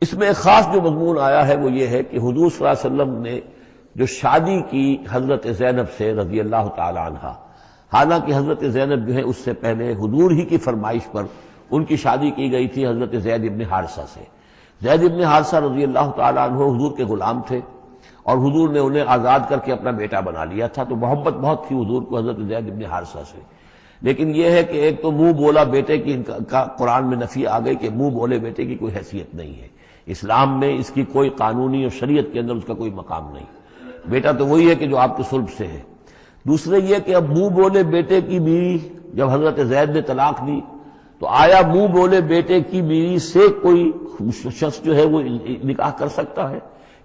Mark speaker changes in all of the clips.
Speaker 1: اس میں ایک خاص جو مضمون آیا ہے وہ یہ ہے کہ حضور صلی اللہ علیہ وسلم نے جو شادی کی حضرت زینب سے رضی اللہ تعالی عنہا، حالانکہ حضرت زینب جو ہے اس سے پہلے حضور ہی کی فرمائش پر ان کی شادی کی گئی تھی حضرت زید ابن حارثہ سے۔ زید ابن حارثہ رضی اللہ تعالی عنہ حضور کے غلام تھے اور حضور نے انہیں آزاد کر کے اپنا بیٹا بنا لیا تھا، تو محبت بہت تھی حضور کو حضرت زید ابن حارثہ سے۔ لیکن یہ ہے کہ ایک تو منہ بولا بیٹے کی کا قرآن میں نفی آ گئی کہ منہ بولے بیٹے کی کوئی حیثیت نہیں ہے، اسلام میں اس کی کوئی قانونی اور شریعت کے اندر اس کا کوئی مقام نہیں، بیٹا تو وہی ہے کہ جو آپ کے صلب سے ہے۔ دوسرے یہ کہ اب منہ بولے بیٹے کی بیوی جب حضرت زید نے طلاق دی تو آیا منہ بولے بیٹے کی بیوی سے کوئی شخص جو ہے وہ نکاح کر سکتا ہے؟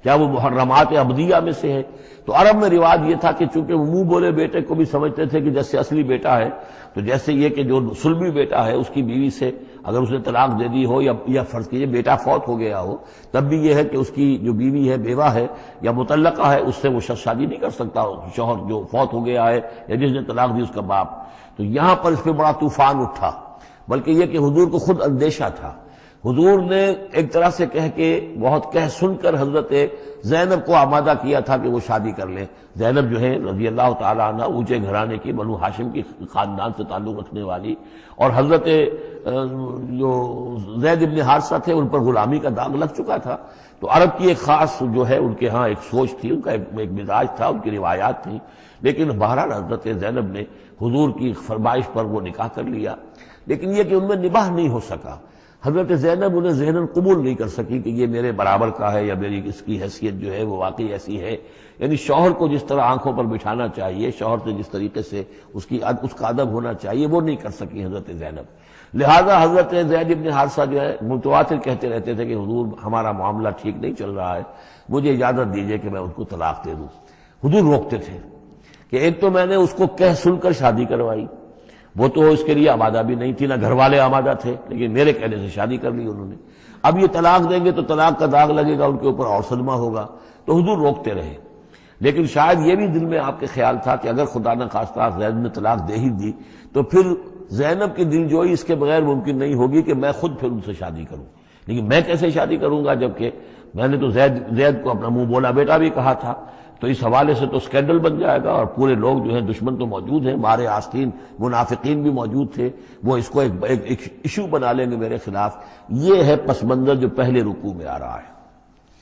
Speaker 1: کیا وہ محرمات عبدیہ میں سے ہے؟ تو عرب میں رواج یہ تھا کہ چونکہ وہ منہ بولے بیٹے کو بھی سمجھتے تھے کہ جیسے اصلی بیٹا ہے، تو جیسے یہ کہ جو صلبی بیٹا ہے اس کی بیوی سے اگر اس نے طلاق دے دی ہو یا فرض کیجئے بیٹا فوت ہو گیا ہو، تب بھی یہ ہے کہ اس کی جو بیوی ہے بیوہ ہے یا مطلقہ ہے اس سے وہ شخص شادی نہیں کر سکتا، شوہر جو فوت ہو گیا ہے یا جس نے طلاق دی اس کا باپ۔ تو یہاں پر اس پہ بڑا طوفان اٹھا، بلکہ یہ کہ حضور کو خود اندیشہ تھا۔ حضور نے ایک طرح سے کہہ کے بہت کہہ سن کر حضرت زینب کو آمادہ کیا تھا کہ وہ شادی کر لیں۔ زینب جو ہے رضی اللہ تعالی عنہ اونچے گھرانے کی، بنو ہاشم کی خاندان سے تعلق رکھنے والی، اور حضرت جو زید ابن حارثہ تھے ان پر غلامی کا داغ لگ چکا تھا، تو عرب کی ایک خاص جو ہے ان کے ہاں ایک سوچ تھی، ان کا ایک مزاج تھا، ان کی روایات تھیں۔ لیکن بہرحال حضرت زینب نے حضور کی فرمائش پر وہ نکاح کر لیا، لیکن یہ کہ ان میں نباہ نہیں ہو سکا۔ حضرت زینب انہیں ذہناً قبول نہیں کر سکی کہ یہ میرے برابر کا ہے یا میری اس کی حیثیت جو ہے وہ واقعی ایسی ہے، یعنی شوہر کو جس طرح آنکھوں پر بٹھانا چاہیے، شوہر سے جس طریقے سے اس کا ادب ہونا چاہیے وہ نہیں کر سکی حضرت زینب۔ لہذا حضرت زید ابن حارثہ جو ہے متواتر کہتے رہتے تھے کہ حضور ہمارا معاملہ ٹھیک نہیں چل رہا ہے، مجھے اجازت دیجیے کہ میں ان کو طلاق دے دوں۔ حضور روکتے تھے کہ ایک تو میں نے اس کو کہہ سن کر شادی کروائی، وہ تو اس کے لیے آمادہ بھی نہیں تھی، نہ گھر والے آمادہ تھے، لیکن میرے کہنے سے شادی کر لی انہوں نے۔ اب یہ طلاق دیں گے تو طلاق کا داغ لگے گا ان کے اوپر اور صدمہ ہوگا، تو حضور روکتے رہے۔ لیکن شاید یہ بھی دل میں آپ کے خیال تھا کہ اگر خدا نہ خواستہ زید نے طلاق دے ہی دی تو پھر زینب کی دل جوئی اس کے بغیر ممکن نہیں ہوگی کہ میں خود پھر ان سے شادی کروں، لیکن میں کیسے شادی کروں گا جبکہ میں نے تو زید کو اپنا منہ بولا بیٹا بھی کہا تھا، تو اس حوالے سے تو سکینڈل بن جائے گا اور پورے لوگ جو ہیں دشمن تو موجود ہیں، مارے آستین منافقین بھی موجود تھے، وہ اس کو ایک ایشو بنا لیں گے میرے خلاف۔ یہ ہے پس منظر جو پہلے رکوع میں آ رہا ہے۔